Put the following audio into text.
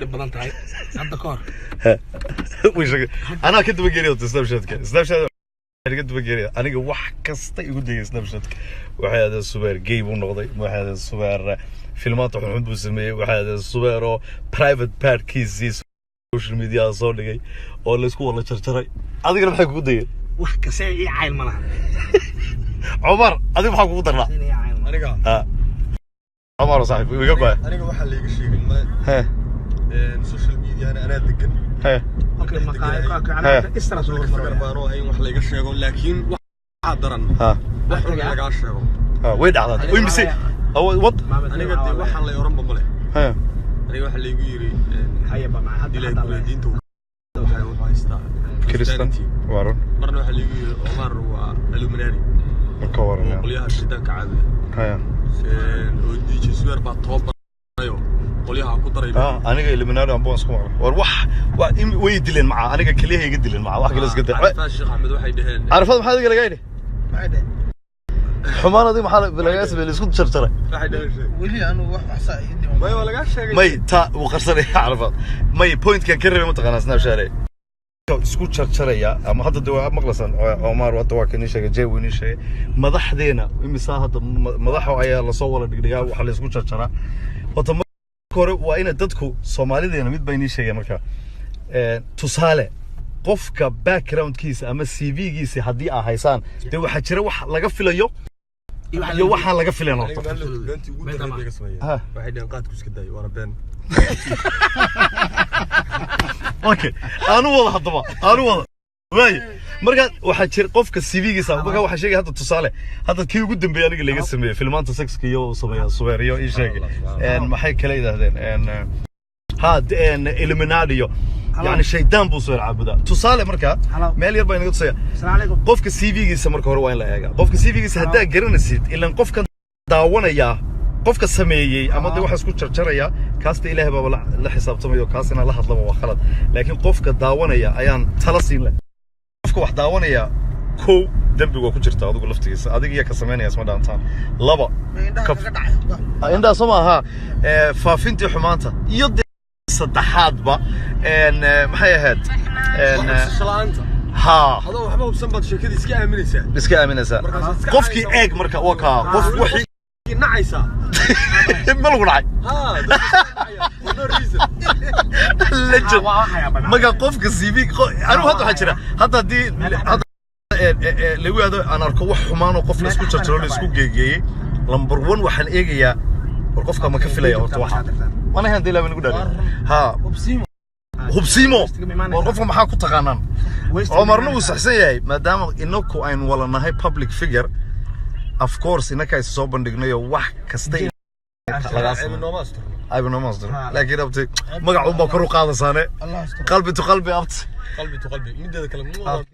بدل تعي عندك كار وش أنا كنت بقري سناب شات كنت بقري أنا واحد كستي يقول سناب شات واحد الصبر جيب ونقضي واحد الصبر فيلمات وحن بسميه واحد الصبر برايفت باركيز سوشيال ميديا صوري ولا سكول ولا شرشري هذا كلام حق ودي واحد كسي عيل ملها عمر هذا ما حق ودرنا أنا عمر صاحبي ويقبل أنا واحد اللي يقشيق ها السوشيال ميديا أنا دقن ها اوكي مقايق انا استرا سو فكر هاي واحد اللي يقشيق لكن واحد درن ها واحد اللي يقشيق وين عاد وين مسي أو وط أنا قد واحد اللي يرمى مله ها أنا واحد اللي يقيري هيا بقى مع حد اللي يقول دينته كريستيان وارون مرة واحد اللي يقول عمر والومناري مكورنا قليها الشيطان كعادة ها ودي جسوير بعطوب أيوه قليها كتر أنا اللي من هذا أبوس كمان وروح ويدلين معه أنا كليه يدلين معه واحد جلس قدام عارف الشيخ أحمد واحد يدهن عارف هذا محل قال قايله بعد حمانة دي محل بالقياس اللي يسكت شرشرة واحد يدهن ولي انا واحد حسا يدي ما ولا قاش ماي تا وقرصني عرفت ماي بوينت كان كرر متقنا سناب شاري isku jarjaraya ama hadda dawaa maqlasan Omar wada waa kan sheegay jeewini sheegay madaxdeena imisa hadda madaxo ayaa la soo wala dhigdhigaa waxa la isku jarjaraa wata kore waa in dadku Soomaalideena mid bay sheegay marka tusaale qofka backgroundkiisa ama CV-giisa hadii ay haysaan de waxa jira wax laga filayo iyo waxa laga filayo بنتي قلت لك بيقى سمية واحد ينقاد كوسك داي ورا بين اوكي انا والله هضبا انا والله واي marka waxa jir qofka CV-giisa marka waxa sheegay hadda tusaale hadda kii ugu dambeeyay aniga laga sameeyay filmaanta sexka iyo sameeya suweeriyo ii sheegay maxay kala yiraahdeen Illuminati يعني شيطان بو سوير عابدا tusaale marka meel yar baa inaga tusaya السلام عليكم qofka CV-giisa marka hore waa in la eega qofka CV-giisa hadaa garanaysid ilaan qofka daawanaya qofka sameeyay ama de waxa isku jarjaraya kaasta ilaahay baa la xisaabtamayo kaasina la hadlaba waa khalad laakiin qofka daawanaya ayaan tala siin leh qofka wax daawanaya ko dambiga ku jirta adigu laftigiisa adiga iyo ka sameynaya isma dhaantaan laba inda samaha faafintii xumaanta iyo saddexaadba maxay ahayd شلانتا ها هذا وحبه بسنبات شركتي اسكي امنسا qofkii eeg marka waa ka qof wixii نعيسا ma lagu dhacay ها no reason legend maga qofka CV anu hadda waxa jira hadda hadii lagu yado aan arko wax xumaan oo qof la isku jarjaro la isku geegeeyay number 1 waxaan eegayaa war qofka ma ka filaya horta waxa wana hadii la nagu dharay ha hubsimo war qofka maxaa ku taqaanaan Omarna uu saxsan yahay maadaama inaku aynu wala nahay public figure of course inaka is soo bandhignayo wax kasta aynu noomaster laakiin abti magac uu ba kor u qaadasaane qalbi to qalbi abti قلبي تو قلبي مدة كلام